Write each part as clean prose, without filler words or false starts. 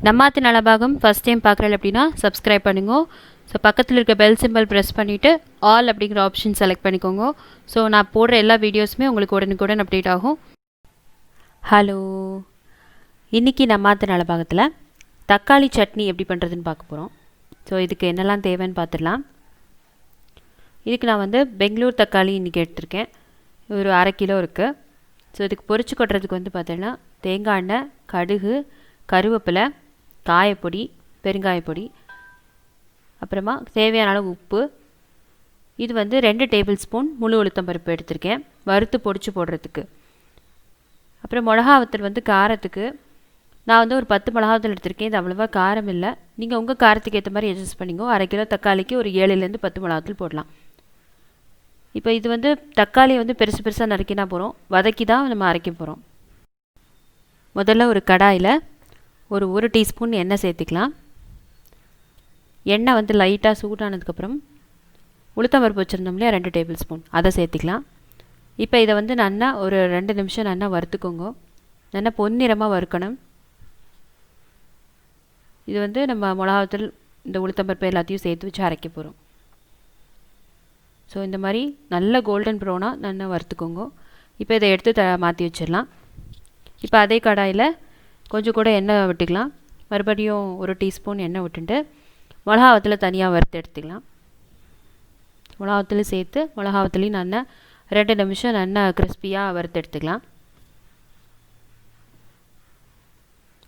நம்ம ஆத்து Nalabagam first time பார்க்குறேன் அப்படின்னா சப்ஸ்கிரைப் பண்ணுங்க. ஸோ பக்கத்தில் இருக்க பெல் சிம்பிள் ப்ரெஸ் பண்ணிவிட்டு ஆல் அப்படிங்கிற ஆப்ஷன் செலக்ட் பண்ணிக்கோங்க. ஸோ நான் போடுற எல்லா வீடியோஸுமே உங்களுக்கு உடனுக்குடன் அப்டேட் ஆகும். ஹலோ, இன்றைக்கி நம்ம ஆத்து நலபாகத்தில் தக்காளி சட்னி எப்படி பண்ணுறதுன்னு பார்க்க போகிறோம். ஸோ இதுக்கு என்னெல்லாம் தேவைன்னு பார்த்துடலாம். இதுக்கு நான் பெங்களூர் தக்காளி இன்றைக்கி எடுத்திருக்கேன். ஒரு 1/2 கிலோ இருக்குது. ஸோ இதுக்கு பொரிச்சு கொட்டுறதுக்கு பார்த்தீங்கன்னா தேங்காய் எண்ணெய், கடுகு, கருவேப்பிலை, காயப்பொடி, பெருங்காயப்பொடி, அப்புறமா தேவையான அளவு உப்பு. இது 2 டேபிள் ஸ்பூன் முழு உளுத்தம்பருப்பு எடுத்திருக்கேன் வறுத்து பொடிச்சு போடுறதுக்கு. அப்புறம் மிளகா வத்தல் காரத்துக்கு நான் ஒரு 10 மிளகா வத்தல் எடுத்திருக்கேன். இது அவ்வளோவா காரம் இல்லை, நீங்கள் உங்கள் காரத்துக்கு ஏற்ற மாதிரி அட்ஜஸ்ட் பண்ணிக்கோ. 1/2 கிலோ தக்காளிக்கு ஒரு 7லேருந்து 10 மிளகா வத்தல் போடலாம். இப்போ இது தக்காளி பெருசு பெருசாக நறுக்கினா போகிறோம், வதக்கி தான் நம்ம அரைக்க போகிறோம். முதல்ல ஒரு கடாயில் ஒரு 1 டீஸ்பூன் எண்ணெய் சேர்த்துக்கலாம். எண்ணெய் லைட்டாக சூடானதுக்கப்புறம் உளுத்தம்பருப்பு வச்சுருந்தோம் இல்லையா 2 டேபிள் ஸ்பூன், அதை சேர்த்துக்கலாம். இப்போ இதை நல்லா ஒரு 2 நிமிஷம் நல்லா வறுத்துக்கோங்க. நல்லா பொன்னிறமாக வறுக்கணும். இது நம்ம மிளகாத்தூள், இந்த உளுத்தம்பருப்பு எல்லாத்தையும் சேர்த்து வச்சு அரைக்க போகிறோம். ஸோ இந்த மாதிரி நல்ல கோல்டன் ப்ரௌனாக நல்லா வறுத்துக்கோங்க. இப்போ இதை எடுத்து மாற்றி வச்சிடலாம். இப்போ அதே கடாயில் கொஞ்சம் கூட எண்ணெய் விட்டுக்கலாம். மறுபடியும் 1 டீஸ்பூன் எண்ணெய் விட்டுட்டு மிளகாவத்தில் தனியாக வறுத்து எடுத்துக்கலாம். மிளகாவத்தில் சேர்த்து மிளகாவத்துலேயும் நல்லா 2 நிமிஷம் நல்லா கிறிஸ்பியாக வறுத்து எடுத்துக்கலாம்.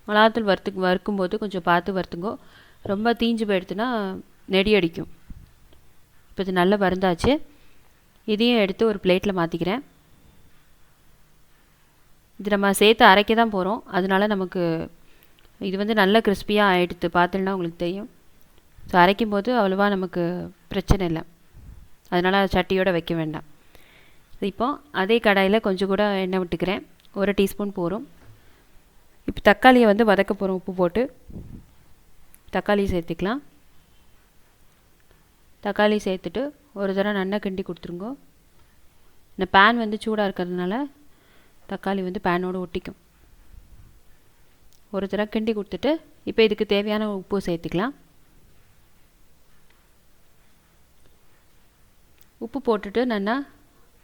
மிளகாத்தூள் வறுக்கும்போது கொஞ்சம் பார்த்து வறுத்துங்கோ, ரொம்ப தீஞ்சு போயிடுத்துன்னா நெடி அடிக்கும். இப்போ இது நல்லா வறுந்தாச்சு. இதையும் எடுத்து ஒரு பிளேட்டில் மாற்றிக்கிறேன். இது நம்ம சேர்த்து அரைக்க தான் போகிறோம், அதனால நமக்கு இது நல்ல கிறிஸ்பியாக ஆகிடுது. பார்த்தீங்கன்னா உங்களுக்கு தெரியும். ஸோ அரைக்கும் போது அவ்வளோவா நமக்கு பிரச்சனை இல்லை, அதனால் சட்டியோடு வைக்க வேண்டாம். இப்போ அதே கடாயில் கொஞ்சம் கூட எண்ணெய் விட்டுக்கிறேன். 1 டீஸ்பூன் போகிறோம். இப்போ தக்காளியை வதக்க போகிறோம். உப்பு போட்டு தக்காளி சேர்த்துக்கலாம். தக்காளி சேர்த்துட்டு ஒரு தடவை நல்லா கிண்டி கொடுத்துருங்க. இந்த பேன் சூடாக இருக்கிறதுனால தக்காளி பேனோடு ஒட்டிக்கும். ஒரு தடவை கிண்டி கொடுத்துட்டு இப்போ இதுக்கு தேவையான உப்பு சேர்த்துக்கலாம். உப்பு போட்டுட்டு நல்லா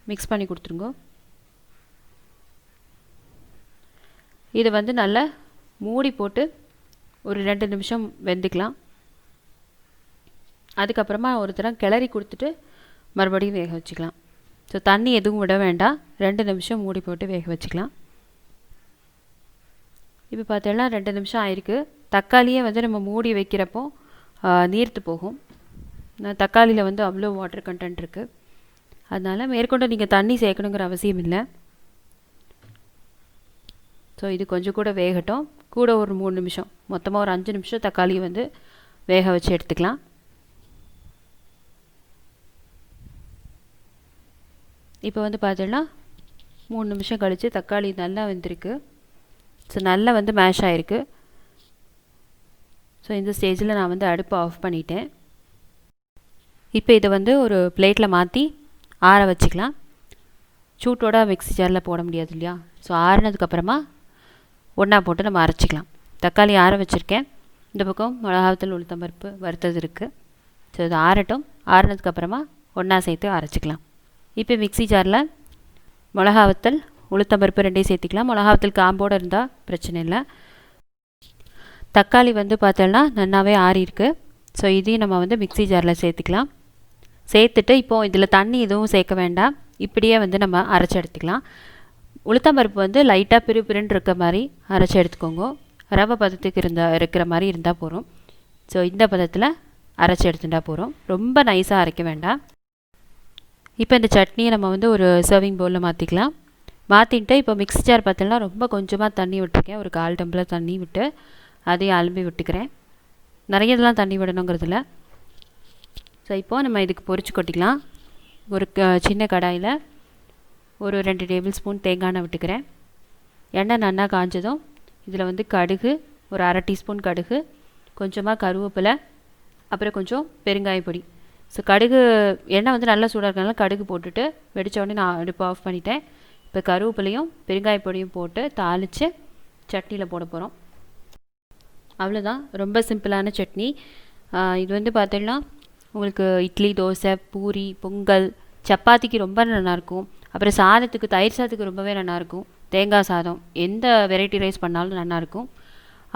மிக்ஸ் பண்ணி கொடுத்துருங்க. இதை நல்லா மூடி போட்டு ஒரு 2 நிமிஷம் வெந்துக்கலாம். அதுக்கப்புறமா ஒரு தடவை கிளறி கொடுத்துட்டு மறுபடியும் வேக வச்சுக்கலாம். ஸோ தண்ணி எதுவும் விட வேண்டாம், 2 நிமிஷம் மூடி போட்டு வேக வச்சுக்கலாம். இப்போ பார்த்தோன்னா 2 நிமிஷம் ஆயிருக்கு. தக்காளியே நம்ம மூடி வைக்கிறப்போ நீர்த்து போகும். தக்காளியில் அவ்வளோ வாட்டர் கண்டென்ட் இருக்குது, அதனால் மேற்கொண்டு நீங்கள் தண்ணி சேர்க்கணுங்கிற அவசியம் இல்லை. ஸோ இது கொஞ்சம் கூட வேகட்டும். கூட ஒரு 3 நிமிஷம், மொத்தமாக ஒரு 5 நிமிஷம் தக்காளியை வேக வச்சு எடுத்துக்கலாம். இப்போ பார்த்தீங்கன்னா 3 நிமிஷம் கழித்து தக்காளி நல்லா வெந்திருக்கு. ஸோ நல்லா மேஷ் ஆகிருக்கு. ஸோ இந்த ஸ்டேஜில் நான் அடுப்பை ஆஃப் பண்ணிட்டேன். இப்போ இதை ஒரு பிளேட்டில் மாற்றி ஆற வச்சுக்கலாம். சூட்டோட மிக்ஸி ஜாரில் போட முடியாது இல்லையா, ஸோ ஆறினதுக்கப்புறமா ஒன்றா போட்டு நம்ம அரைச்சிக்கலாம். தக்காளி ஆற வச்சுருக்கேன். இந்த பக்கம் மிளகாத்தூள், உளுத்தம்பருப்பு வறுத்தது இருக்குது. ஸோ இது ஆறட்டும். ஆறினதுக்கப்புறமா ஒன்றா சேர்த்து அரைச்சிக்கலாம். இப்போ மிக்ஸி ஜாரில் மிளகா வத்தல், உளுத்தம்பருப்பு 2 சேர்த்திக்கலாம். மிளகா வத்தல் காம்போடு இருந்தால் பிரச்சனை இல்லை. தக்காளி பார்த்தோன்னா நல்லாவே ஆறியிருக்கு. ஸோ இதையும் நம்ம மிக்ஸி ஜாரில் சேர்த்துக்கலாம். சேர்த்துட்டு இப்போது இதில் தண்ணி எதுவும் சேர்க்க வேண்டாம், இப்படியே நம்ம அரைச்சி எடுத்துக்கலாம். உளுத்தம்பருப்பு லைட்டாக பிறுபிறுன்னு இருக்க மாதிரி அரைச்சி எடுத்துக்கோங்க. ரவை பதத்துக்கு இருக்கிற மாதிரி இருந்தால் போகிறோம். ஸோ இந்த பதத்தில் அரைச்சி எடுத்துட்டா போகிறோம், ரொம்ப நைஸாக அரைக்க வேண்டாம். இப்போ இந்த சட்னியை நம்ம ஒரு சர்விங் பவுலில் மாற்றிக்கலாம். மாற்றிட்டு இப்போ மிக்ஸி ஜார் பார்த்தோன்னா ரொம்ப கொஞ்சமாக தண்ணி விட்டுருக்கேன். ஒரு 1/4 டம்ளர் தண்ணி விட்டு அதையும் அலம்பி விட்டுக்கிறேன். நிறைய இதெல்லாம் தண்ணி விடணுங்கிறதுல. ஸோ இப்போது நம்ம இதுக்கு பொரிச்சு கொட்டிக்கலாம். ஒரு சின்ன கடாயில் ஒரு 2 டேபிள் ஸ்பூன் தேங்காய் எண்ணெய் விட்டுக்கிறேன். எண்ணெய் நல்லா காஞ்சதும் இதில் கடுகு, ஒரு 1/2 டீஸ்பூன் கடுகு, கொஞ்சமாக கருவேப்பிலை, அப்புறம் கொஞ்சம் பெருங்காய பொடி. ஸோ கடுகு எண்ணெய் நல்லா சூடாக இருக்கனால கடுகு போட்டுட்டு வெடித்த உடனே நான் அடுப்பு ஆஃப் பண்ணிட்டேன். இப்போ கருவேப்பிலையும் பெருங்காய பொடியும் போட்டு தாளித்து சட்னியில் போட போகிறோம். அவ்வளோதான், ரொம்ப சிம்பிளான சட்னி. இது வந்து பார்த்தீங்கன்னா உங்களுக்கு இட்லி, தோசை, பூரி, பொங்கல், சப்பாத்திக்கு ரொம்ப நல்லாயிருக்கும். அப்புறம் சாதத்துக்கு, தயிர் சாதத்துக்கு ரொம்பவே நல்லாயிருக்கும். தேங்காய் சாதம், எந்த வெரைட்டி ரைஸ் பண்ணாலும் நல்லாயிருக்கும்.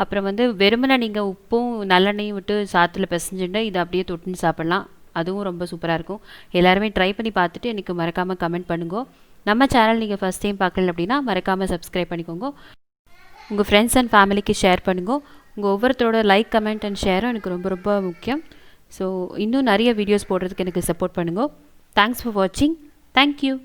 அப்புறம் வந்து வெறுமனே நீங்கள் உப்பும் நல்லெண்ணெயும் விட்டு சாத்தில் பிசைஞ்சுட்டு இதை அப்படியே தொட்டுன்னு சாப்பிட்லாம். அதுவும் ரொம்ப சூப்பராக இருக்கும். எல்லாருமே ட்ரை பண்ணி பார்த்துட்டு எனக்கு மறக்காமல் கமெண்ட் பண்ணுங்க. நம்ம சேனல் நீங்கள் ஃபஸ்ட் டைம் பார்க்கல அப்படின்னா மறக்காமல் சப்ஸ்கிரைப் பண்ணிக்கோங்க. உங்கள் ஃப்ரெண்ட்ஸ் அண்ட் ஃபேமிலிக்கு ஷேர் பண்ணுங்க. உங்கள் ஒவ்வொருத்தரோட லைக், கமெண்ட் அண்ட் ஷேரும் எனக்கு ரொம்ப ரொம்ப முக்கியம். ஸோ இன்னும் நிறைய வீடியோஸ் போடுறதுக்கு எனக்கு சப்போர்ட் பண்ணுங்க. தேங்க்ஸ் ஃபார் வாட்சிங். தேங்க்யூ.